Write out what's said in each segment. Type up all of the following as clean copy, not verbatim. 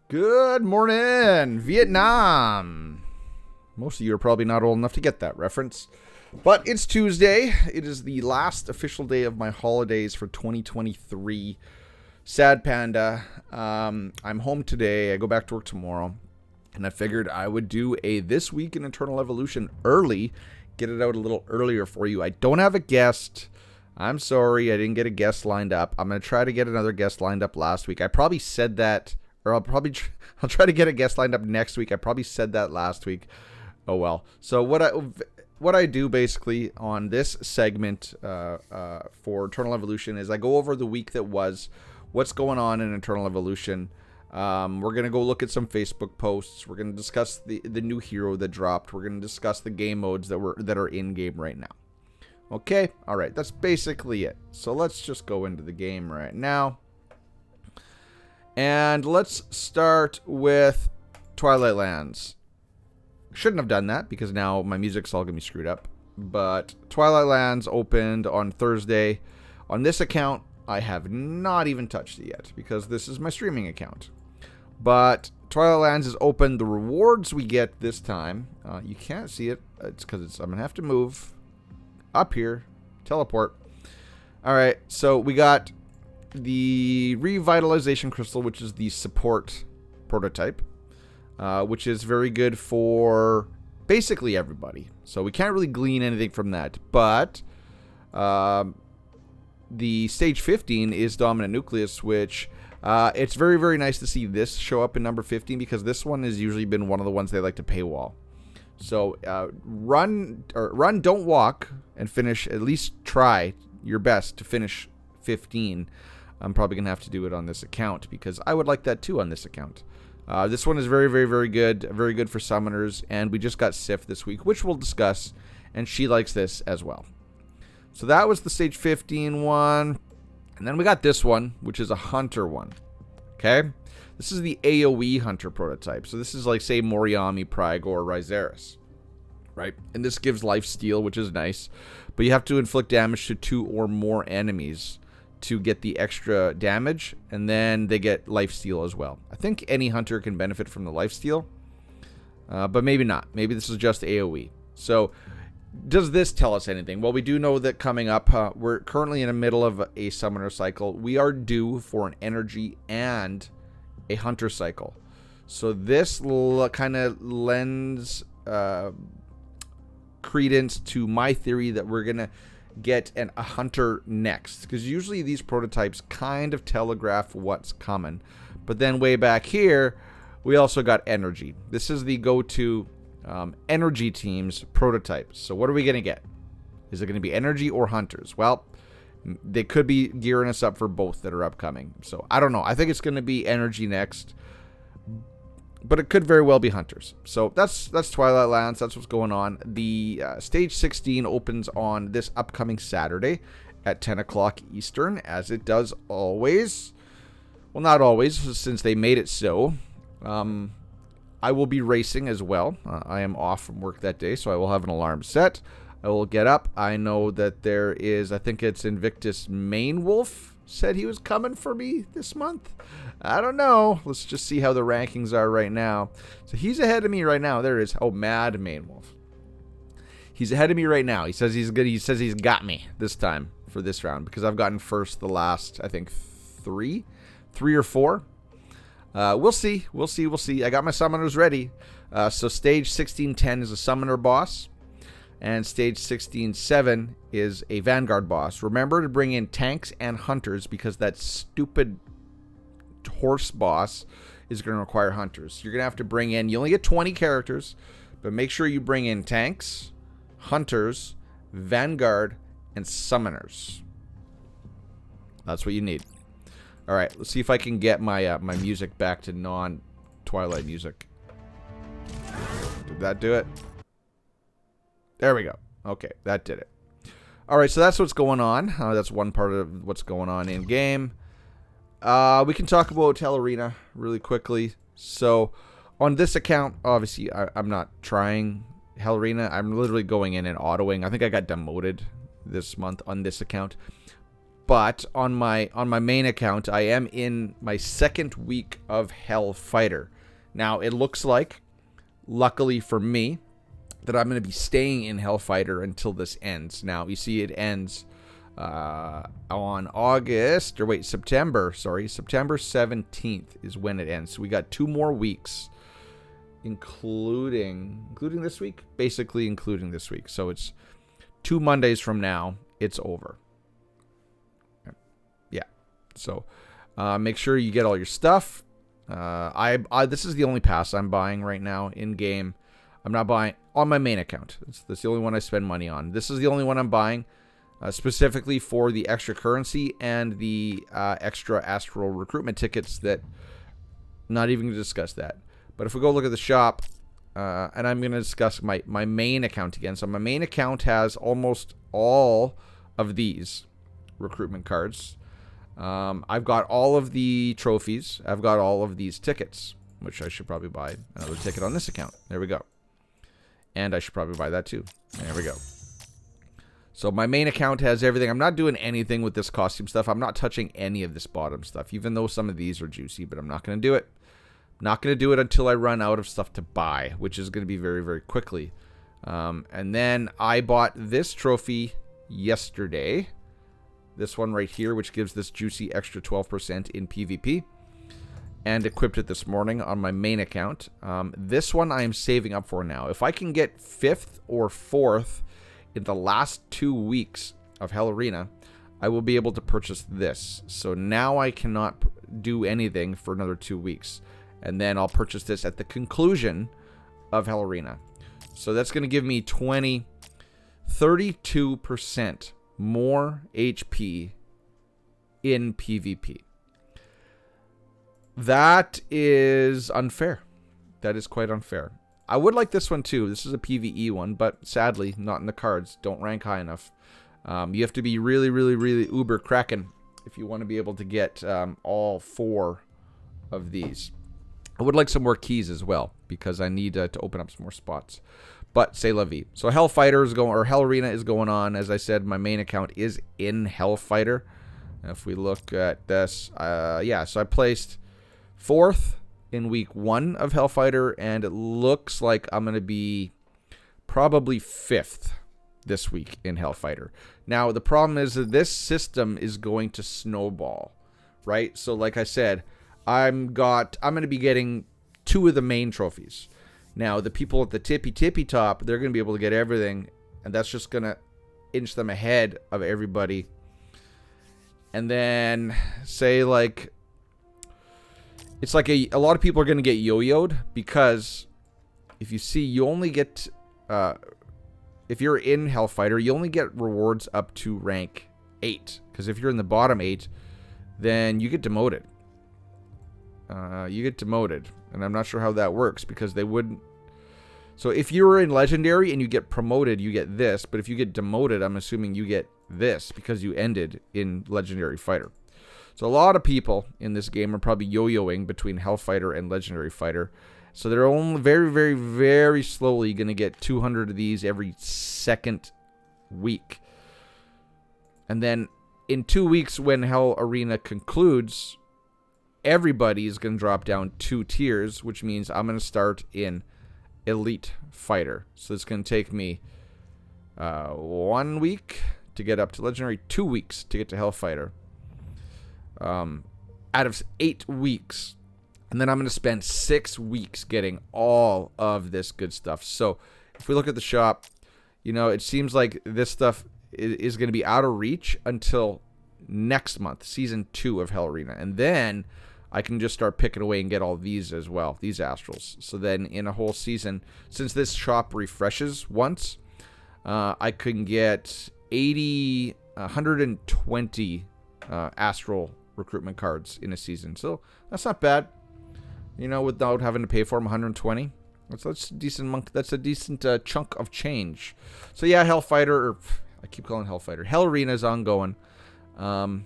Good morning, Vietnam. Most of you are probably not old enough to get that reference. But it's Tuesday. It is the last official day of my holidays for 2023. Sad panda. I'm home today. I go back to work tomorrow. And I figured I would do a This Week in Eternal Evolution early. Get it out a little earlier for you. I don't have a guest. I'm sorry. I didn't get a guest lined up. I'm going to try to get another guest lined up last week. I probably said that. Or I'll try to get a guest lined up next week. I probably said that last week. Oh well. So what I do basically on this segment for Eternal Evolution is I go over the week that was, what's going on in Eternal Evolution. We're gonna go look at some Facebook posts. We're gonna discuss the new hero that dropped. We're gonna discuss the game modes that are in game right now. Okay. All right. That's basically it. So let's just go into the game right now. And let's start with Twilight Lands. Shouldn't have done that because now my music's all going to be screwed up. But Twilight Lands opened on Thursday. On this account, I have not even touched it yet because this is my streaming account. But Twilight Lands is open. The rewards we get this time, you can't see it. It's because I'm going to have to move up here. Teleport. All right, so we got the revitalization crystal, which is the support prototype, which is very good for basically everybody. So we can't really glean anything from that. But the stage 15 is dominant nucleus, which it's very, very nice to see this show up in number 15 because this one has usually been one of the ones they like to paywall. So run, don't walk, and finish. At least try your best to finish 15. I'm probably going to have to do it on this account because I would like that too on this account. This one is very, very, very good. Very good for summoners. And we just got Sif this week, which we'll discuss. And she likes this as well. So that was the stage 15 one. And then we got this one, which is a hunter one. Okay. This is the AoE hunter prototype. So this is like, say, Moriami, Prygor, or Ryzeris. Right? And this gives lifesteal, which is nice. But you have to inflict damage to 2 or more enemies to get the extra damage, and then they get lifesteal as well. I think any hunter can benefit from the lifesteal, but maybe not. Maybe this is just AoE. So does this tell us anything? Well, we do know that coming up, we're currently in the middle of a summoner cycle. We are due for an energy and a hunter cycle. So this kind of lends credence to my theory that we're going to get a hunter next, because usually these prototypes kind of telegraph what's coming. But then way back here we also got energy. This is the go-to energy team's prototype. So what are we going to get? Is it going to be energy or hunters? Well, they could be gearing us up for both that are upcoming. So I don't know. I think it's going to be energy next, but it could very well be hunters. So that's Twilight Lands. That's what's going on. The stage 16 opens on this upcoming Saturday at 10 o'clock Eastern, as it does always. Well, not always, since they made it so. I will be racing as well. I am off from work that day, so I will have an alarm set. I will get up. I know that there is, I think it's Invictus Main Wolf said he was coming for me this month. I don't know. Let's just see how the rankings are right now. So he's ahead of me right now. There it is. Oh, Mad Main Wolf. He's ahead of me right now. He says he's good. He says he's got me this time for this round because I've gotten first the last, I think, three or four. We'll see. We'll see. I got my summoners ready. So stage 1610 is a summoner boss. And stage 16-7 is a Vanguard boss. Remember to bring in tanks and hunters because that stupid horse boss is going to require hunters. You're going to have to bring in, you only get 20 characters, but make sure you bring in tanks, hunters, Vanguard, and summoners. That's what you need. All right, let's see if I can get my my music back to non-Twilight music. Did that do it? There we go. Okay, that did it. All right, so that's what's going on. That's one part of what's going on in game. We can talk about Hell Arena really quickly. So on this account, obviously, I'm not trying Hell Arena. I'm literally going in and autoing. I think I got demoted this month on this account. But on my main account, I am in my second week of Hellfighter. Now, it looks like, luckily for me, that I'm going to be staying in Hellfighter until this ends. Now, you see it ends on September 17th is when it ends. So we got 2 more weeks, including this week? Basically including this week. So it's 2 Mondays from now, it's over. Yeah. So make sure you get all your stuff. This is the only pass I'm buying right now in game. I'm not buying on my main account. That's the only one I spend money on. This is the only one I'm buying specifically for the extra currency and the extra astral recruitment tickets. That not even going to discuss that. But if we go look at the shop, and I'm going to discuss my main account again. So my main account has almost all of these recruitment cards. I've got all of the trophies. I've got all of these tickets, which I should probably buy another ticket on this account. There we go. And I should probably buy that too. There we go. So my main account has everything. I'm not doing anything with this costume stuff. I'm not touching any of this bottom stuff, even though some of these are juicy, but I'm not going to do it. Not going to do it until I run out of stuff to buy, which is going to be very, very quickly. And then I bought this trophy yesterday. This one right here, which gives this juicy extra 12% in PvP. And equipped it this morning on my main account. This one I am saving up for now. If I can get 5th or 4th in the last 2 weeks of Hell Arena, I will be able to purchase this. So now I cannot do anything for another 2 weeks. And then I'll purchase this at the conclusion of Hell Arena. So that's going to give me 32% more HP in PvP. That is unfair. That is quite unfair. I would like this one too. This is a PvE one, but sadly, not in the cards. Don't rank high enough. You have to be really, really, really uber kraken if you want to be able to get all 4 of these. I would like some more keys as well, because I need to open up some more spots. But c'est la vie. So Hellfighter is going, or Hell Arena is going on. As I said, my main account is in Hellfighter. If we look at this, yeah, so I placed 4th in week 1 of Hellfighter, and it looks like I'm going to be probably 5th this week in Hellfighter. Now, the problem is that this system is going to snowball, right? So like I said, I'm going to be getting 2 of the main trophies. Now, the people at the tippy top, they're going to be able to get everything, and that's just going to inch them ahead of everybody. And then, say, like, it's like a lot of people are going to get yo-yoed, because if you see, you only get, if you're in Hellfighter, you only get rewards up to rank 8. Because if you're in the bottom 8, then you get demoted. And I'm not sure how that works, because they wouldn't. So if you're in Legendary and you get promoted, you get this. But if you get demoted, I'm assuming you get this, because you ended in Legendary Fighter. So a lot of people in this game are probably yo-yoing between Hellfighter and Legendary Fighter. So they're only very, very, very slowly going to get 200 of these every second week. And then in 2 weeks, when Hell Arena concludes, everybody is going to drop down 2 tiers, which means I'm going to start in Elite Fighter. So it's going to take me 1 week to get up to Legendary, 2 weeks to get to Hellfighter. Out of 8 weeks. And then I'm going to spend 6 weeks getting all of this good stuff. So if we look at the shop, you know, it seems like this stuff is going to be out of reach until next month, Season 2 of Hell Arena. And then I can just start picking away and get all these as well, these Astrals. So then in a whole season, since this shop refreshes once, I can get 120 Astral recruitment cards in a season. So that's not bad, you know, without having to pay for them. 120. That's a decent chunk of change. So yeah, Hellfighter, or I keep calling it Hellfighter. Hell Arena is ongoing. A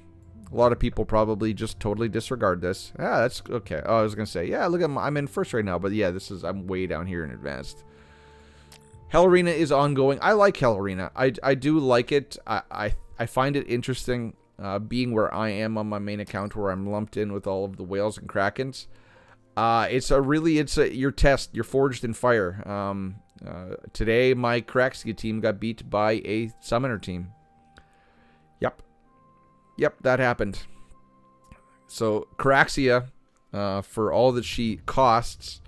lot of people probably just totally disregard this. Yeah, that's okay. Oh, I was gonna say, yeah, look, I'm in first right now, but yeah, I'm way down here in advanced. Hell Arena is ongoing. I like Hell Arena. I do like it. I find it interesting. being where I am on my main account, where I'm lumped in with all of the whales and krakens. It's your test. You're forged in fire. Today, my Caraxia team got beat by a summoner team. Yep, that happened. So Caraxia, for all that she costs,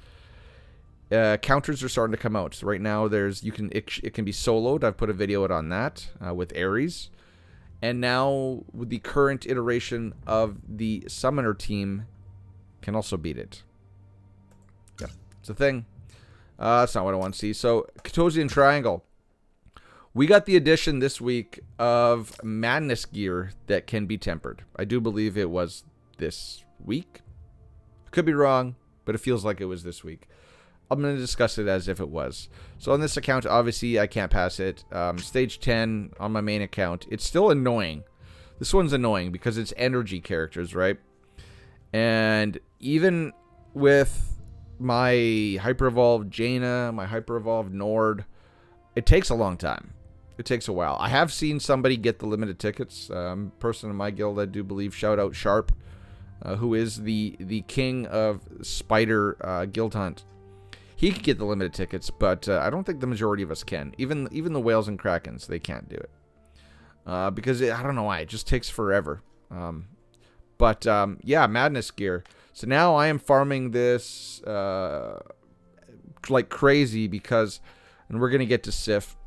counters are starting to come out. So right now, it can be soloed. I've put a video out on that with Ares, and now with the current iteration of the summoner team, can also beat it. Yeah, it's a thing. That's not what I want to see. So Catosian Triangle. We got the addition this week of Madness gear that can be tempered. I do believe it was this week. Could be wrong, but it feels like it was this week. I'm going to discuss it as if it was. So on this account, obviously, I can't pass it. Stage 10 on my main account. It's still annoying. This one's annoying because it's energy characters, right? And even with my Hyper-Evolved Jaina, my Hyper-Evolved Nord, it takes a long time. It takes a while. I have seen somebody get the limited tickets. Person in my guild, I do believe, shout out Sharp, who is the king of Spider Guild Hunt. He could get the limited tickets, but I don't think the majority of us can. Even the whales and krakens, they can't do it. Because I don't know why. It just takes forever. Yeah, Madness gear. So now I am farming this like crazy because, and we're going to get to Sif,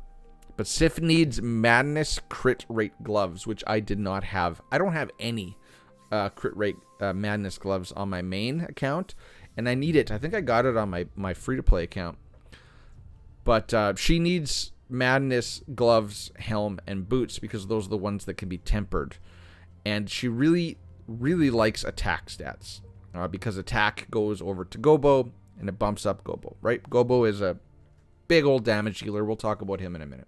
but Sif needs Madness crit rate gloves, which I did not have. I don't have any crit rate Madness gloves on my main account, and I need it. I think I got it on my free-to-play account. But she needs Madness gloves, helm, and boots because those are the ones that can be tempered. And she really, really likes attack stats because attack goes over to Gobo, and it bumps up Gobo, right? Gobo is a big old damage healer. We'll talk about him in a minute.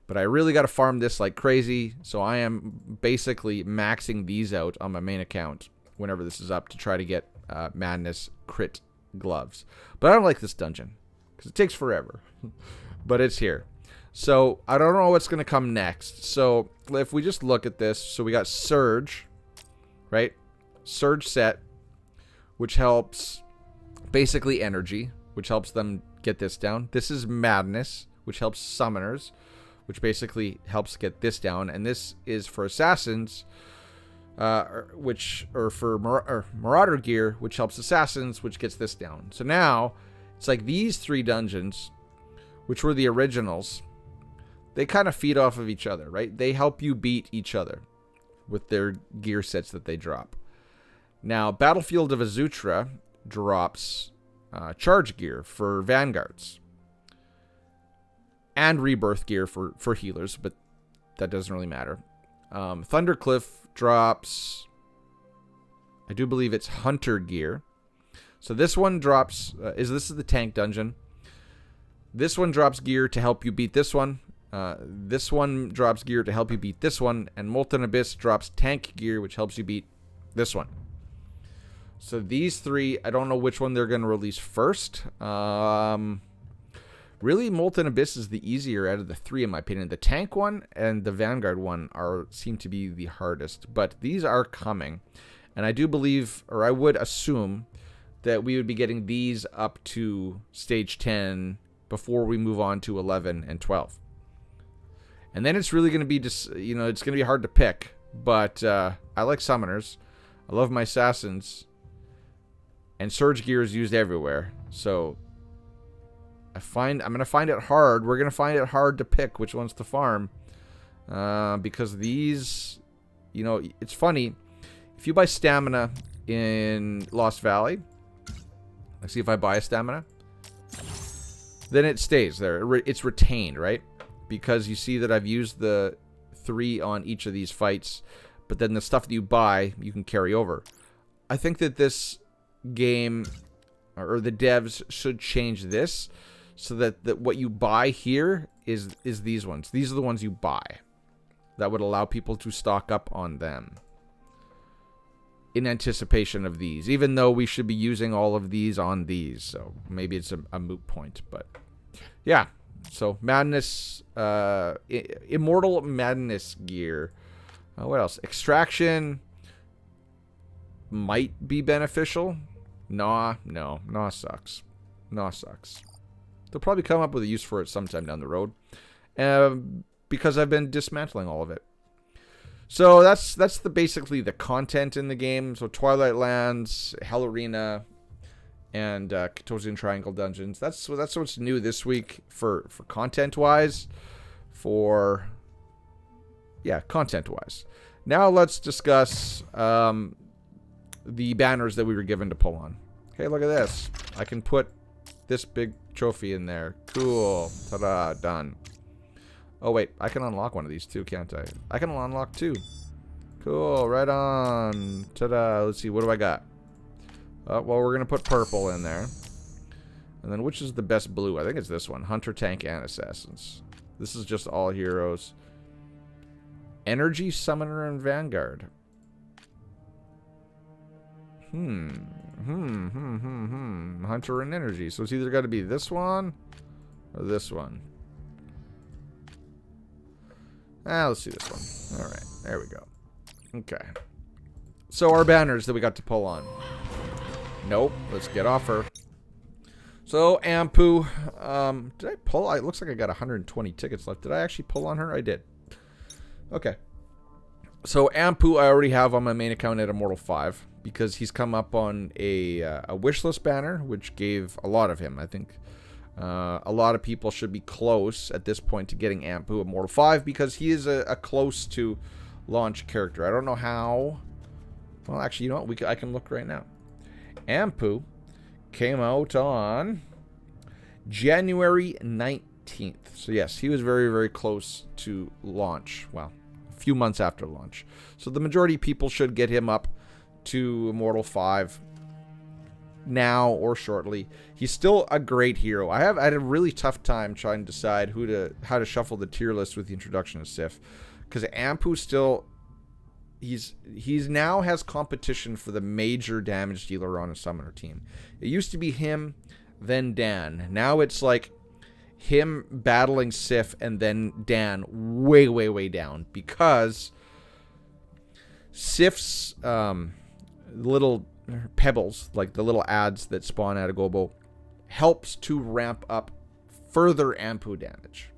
But I really got to farm this like crazy, so I am basically maxing these out on my main account whenever this is up to try to get Madness crit gloves. But I don't like this dungeon because it takes forever. But it's here. So I don't know what's going to come next. So if we just look at this, so we got Surge, right? Surge set, which helps basically energy, which helps them get this down. This is Madness, which helps summoners, which basically helps get this down. And this is for assassins, for Marauder gear, which helps assassins, which gets this down. So now it's like these three dungeons, which were the originals, they kind of feed off of each other, right? They help you beat each other with their gear sets that they drop. Now, Battlefield of Azutra drops charge gear for vanguards and rebirth gear for healers, but that doesn't really matter. Thundercliff drops, I do believe it's hunter gear. So this one drops, this is the tank dungeon. This one drops gear to help you beat this one. This one drops gear to help you beat this one. And Molten Abyss drops tank gear, which helps you beat this one. So these three, I don't know which one they're going to release first. Really, Molten Abyss is the easier out of the three, in my opinion. The tank one and the Vanguard one seem to be the hardest. But these are coming. And I do believe, or I would assume, that we would be getting these up to stage 10 before we move on to 11 and 12. And then it's really going to be just, it's going to be hard to pick. But I like summoners. I love my assassins. And surge gear is used everywhere. So I'm going to find it hard. We're going to find it hard to pick which ones to farm. Because these, it's funny. If you buy stamina in Lost Valley, let's see if I buy a stamina, then it stays there. It's retained, right? Because you see that I've used the 3 on each of these fights, but then the stuff that you buy, you can carry over. I think that this game, or the devs, should change this so that what you buy here is these ones. These are the ones you buy. That would allow people to stock up on them in anticipation of these, even though we should be using all of these on these. So maybe it's a moot point, but yeah. So Madness, Immortal Madness gear. What else? Extraction might be beneficial. Nah, no. Nah sucks. Nah sucks. They'll probably come up with a use for it sometime down the road. Because I've been dismantling all of it. So that's basically the content in the game. So Twilight Lands, Hell Arena, and Katosian Triangle Dungeons. That's what's new this week for content-wise. Content-wise. Now let's discuss the banners that we were given to pull on. Okay, look at this. I can put this big trophy in there. Cool. Ta-da. Done. Oh, wait. I can unlock one of these too, can't I? I can unlock two. Cool. Right on. Ta-da. Let's see. What do I got? Well, we're going to put purple in there. And then which is the best blue? I think it's this one. Hunter, Tank, and Assassins. This is just all heroes. Energy, Summoner, and Vanguard. Hunter and Energy. So it's either got to be this one or this one. Let's see this one. Alright, there we go. Okay. So our banners that we got to pull on. Nope, let's get off her. So, Ampu. Did I pull? It looks like I got 120 tickets left. Did I actually pull on her? I did. Okay. So, Ampu I already have on my main account at Immortal 5. Because he's come up on a wishlist banner, which gave a lot of him. I think a lot of people should be close at this point to getting Ampu Immortal 5 because he is a close to launch character. I don't know how. Well, actually, you know what? I can look right now. Ampu came out on January 19th. So, yes, he was very, very close to launch. Well, a few months after launch. So, the majority of people should get him up to Immortal 5 now or shortly. He's still a great hero. I had a really tough time trying to decide how to shuffle the tier list with the introduction of Sif, because Ampu still he's now has competition for the major damage dealer on a summoner team. It used to be him, then Dan. Now it's like him battling Sif and then Dan way down, because Sif's little pebbles, like the little ads that spawn out of Gobo, helps to ramp up further Ampu damage.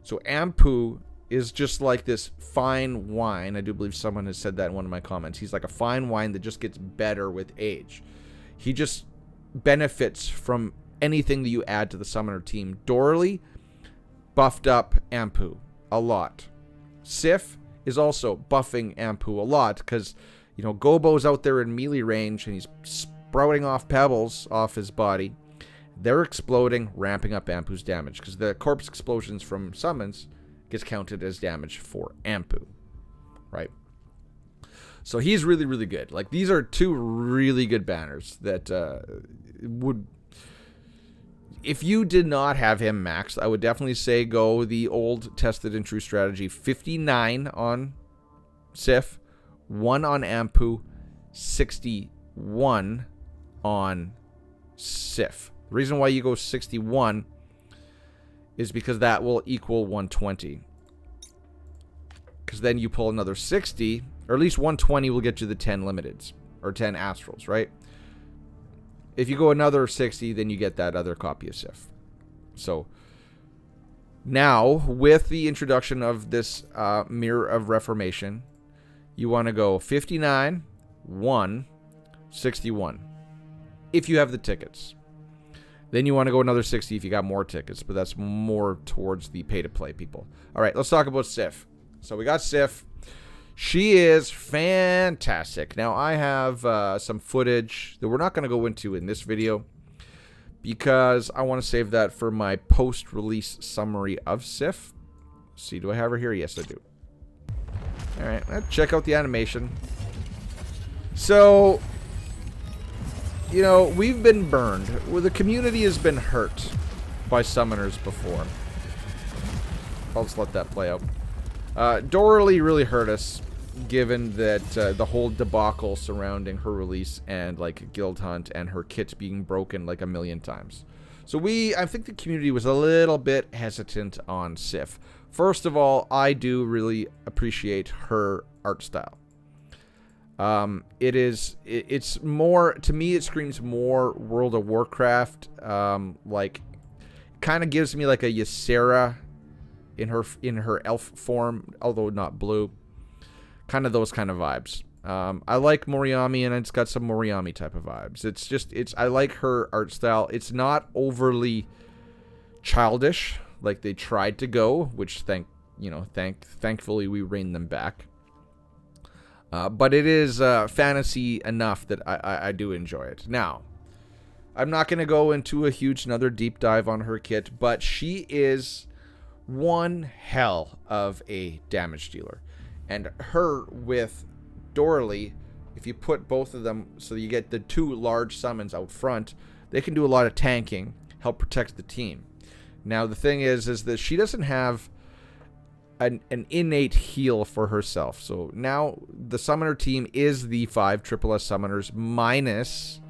So Ampu is just like this fine wine. I do believe someone has said that in one of my comments. He's like a fine wine that just gets better with age. He just benefits from anything that you add to the summoner team. Dorley buffed up Ampu a lot. Sif is also buffing Ampu a lot because, you know, Gobo's out there in melee range and he's sprouting off pebbles off his body. They're exploding, ramping up Ampu's damage because the corpse explosions from summons gets counted as damage for Ampu, right? So he's really good. Like, these are two really good banners that would... If you did not have him maxed, I would definitely say go the old tested and true strategy. 59 on Sif, 1 on Ampu, 61 on Sif. The reason why you go 61 is because that will equal 120. Because then you pull another 60, or at least 120 will get you the 10 limiteds, or 10 astrals, right? If you go another 60, then you get that other copy of Sif. So, now, with the introduction of this Mirror of Reformation, you want to go 59, 1, 61. If you have the tickets. Then you want to go another 60 if you got more tickets, but that's more towards the pay-to-play people. All right, let's talk about Sif. So we got Sif. She is fantastic. Now, I have some footage that we're not going to go into in this video because I want to save that for my post-release summary of Sif. Let's see, do I have her here? Yes, I do. All right, let's check out the animation. So, you know, we've been burned. Well, the community has been hurt by summoners before. I'll just let that play out. Dorley really hurt us, given that the whole debacle surrounding her release and, like, Guild Hunt and her kit being broken, like, 1,000,000 times. So I think the community was a little bit hesitant on Sif First of all, I do really appreciate her art style. It's more, to me, it screams more World of Warcraft. Like, kind of gives me like a Ysera in her elf form, although not blue. Kind of those kind of vibes. I like Moriami, and it's got some Moriami type of vibes. I like her art style. It's not overly childish like they tried to go, which thankfully we reined them back. But it is fantasy enough that I do enjoy it. Now, I'm not going to go into a huge another deep dive on her kit, but she is one hell of a damage dealer. And her with Dorley, if you put both of them so you get the two large summons out front, they can do a lot of tanking, help protect the team. Now, the thing is that she doesn't have an innate heal for herself. So now the summoner team is the 5 SSS summoners minus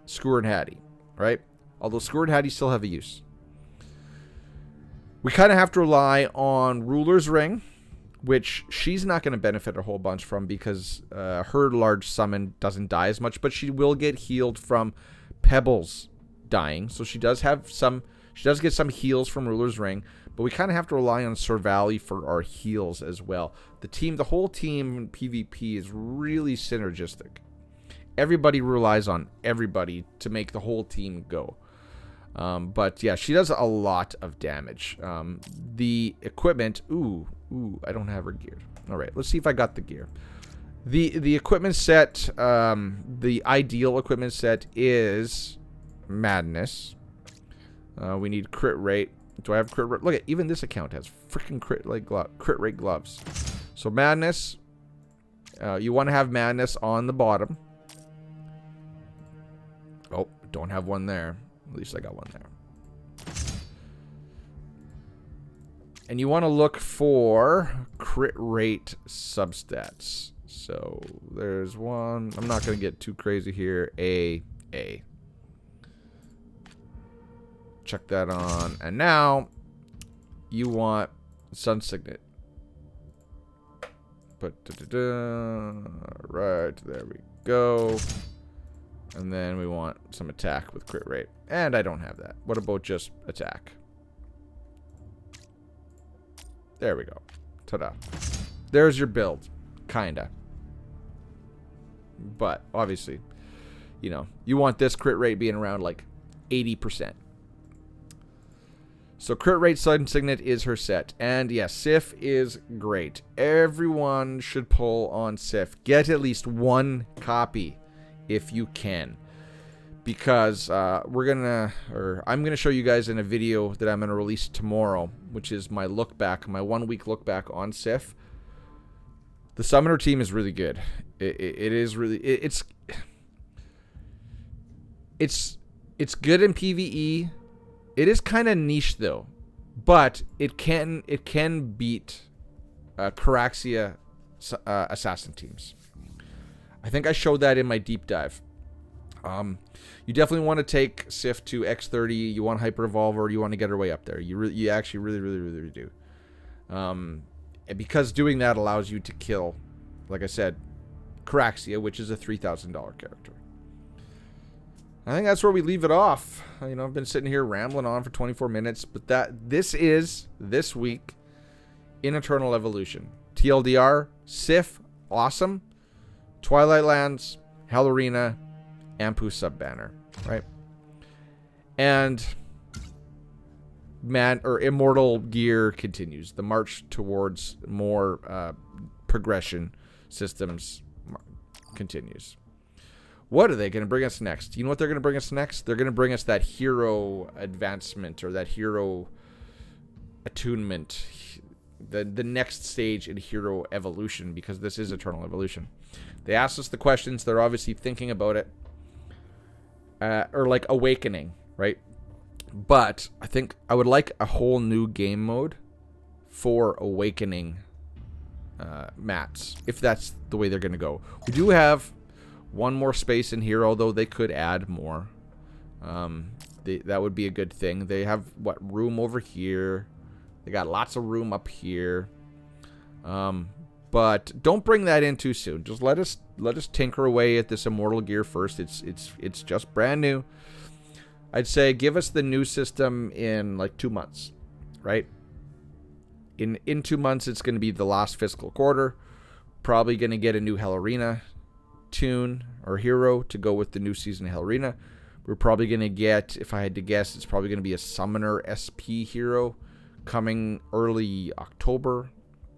Skewer and Hattie, right? Although Skewer and Hattie still have a use. We kind of have to rely on Ruler's Ring, which she's not going to benefit a whole bunch from because her large summon doesn't die as much, but she will get healed from Pebbles dying. So she does get some heals from Ruler's Ring, but we kind of have to rely on Sir Valley for our heals as well. The whole team in PvP is really synergistic. Everybody relies on everybody to make the whole team go. But yeah, she does a lot of damage. The equipment, I don't have her geared. All right, let's see if I got the gear. The equipment set, the ideal equipment set is Madness. We need crit rate. Do I have crit rate? Look at, even this account has freaking crit rate gloves. So Madness, you want to have Madness on the bottom. Oh, don't have one there. At least I got one there. And you want to look for crit rate substats. So there's one. I'm not going to get too crazy here. A. Check that on. And now you want Sun Signet. Right, there we go. And then we want some attack with crit rate. And I don't have that. What about just attack? There we go. Ta-da. There's your build. Kinda. But, obviously, you want this crit rate being around, like, 80%. So, crit rate Sun Signet is her set. And, yes, Sif is great. Everyone should pull on Sif. Get at least one copy if you can. Because I'm going to show you guys in a video that I'm going to release tomorrow, which is my look back, my 1 week look back on Sif. The summoner team is really good. It is really, it's good in PvE. It is kind of niche though, but it can beat Caraxia assassin teams. I think I showed that in my deep dive. You definitely want to take Sif to X30. You want Hyper Evolver. You want to get her way up there. You actually really do. And because doing that allows you to kill, like I said, Caraxia, which is a $3,000 character. I think that's where we leave it off. I've been sitting here rambling on for 24 minutes, but this is this week in Eternal Evolution. TLDR, Sif, awesome. Twilight Lands, Hell Arena, Ampu sub-banner, right? And Immortal gear continues. The march towards more progression systems continues. What are they going to bring us next? You know what they're going to bring us next? They're going to bring us that hero advancement or that hero attunement. The next stage in hero evolution, because this is Eternal Evolution. They asked us the questions. They're obviously thinking about it. Or like awakening, right? But I think I would like a whole new game mode for awakening mats, if that's the way they're going to go. We do have one more space in here, although they could add more. That would be a good thing. They have, room over here. They got lots of room up here. But don't bring that in too soon. Just let us tinker away at this Immortal gear first. It's just brand new. I'd say give us the new system in like 2 months, right? In 2 months, it's going to be the last fiscal quarter. Probably going to get a new Hell Arena tune or hero to go with the new season of Hell Arena. We're probably going to get, if I had to guess, it's probably going to be a Summoner SP hero coming early October,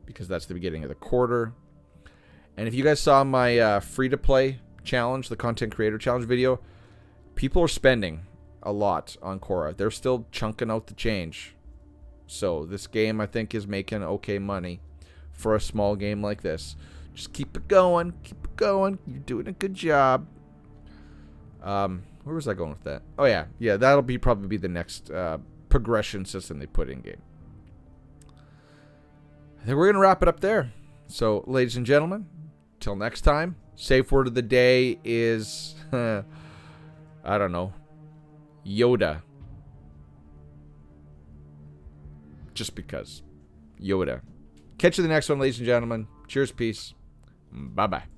because that's the beginning of the quarter. And if you guys saw my free-to-play challenge, the content creator challenge video, people are spending a lot on Korra. They're still chunking out the change. So this game, I think, is making okay money for a small game like this. Just keep it going. Keep it going. You're doing a good job. Where was I going with that? Oh, yeah. Yeah, that'll be probably the next progression system they put in game. I think we're going to wrap it up there. So, ladies and gentlemen, till next time, safe word of the day is, I don't know, Yoda. Just because. Yoda. Catch you in the next one, ladies and gentlemen. Cheers, peace. Bye-bye.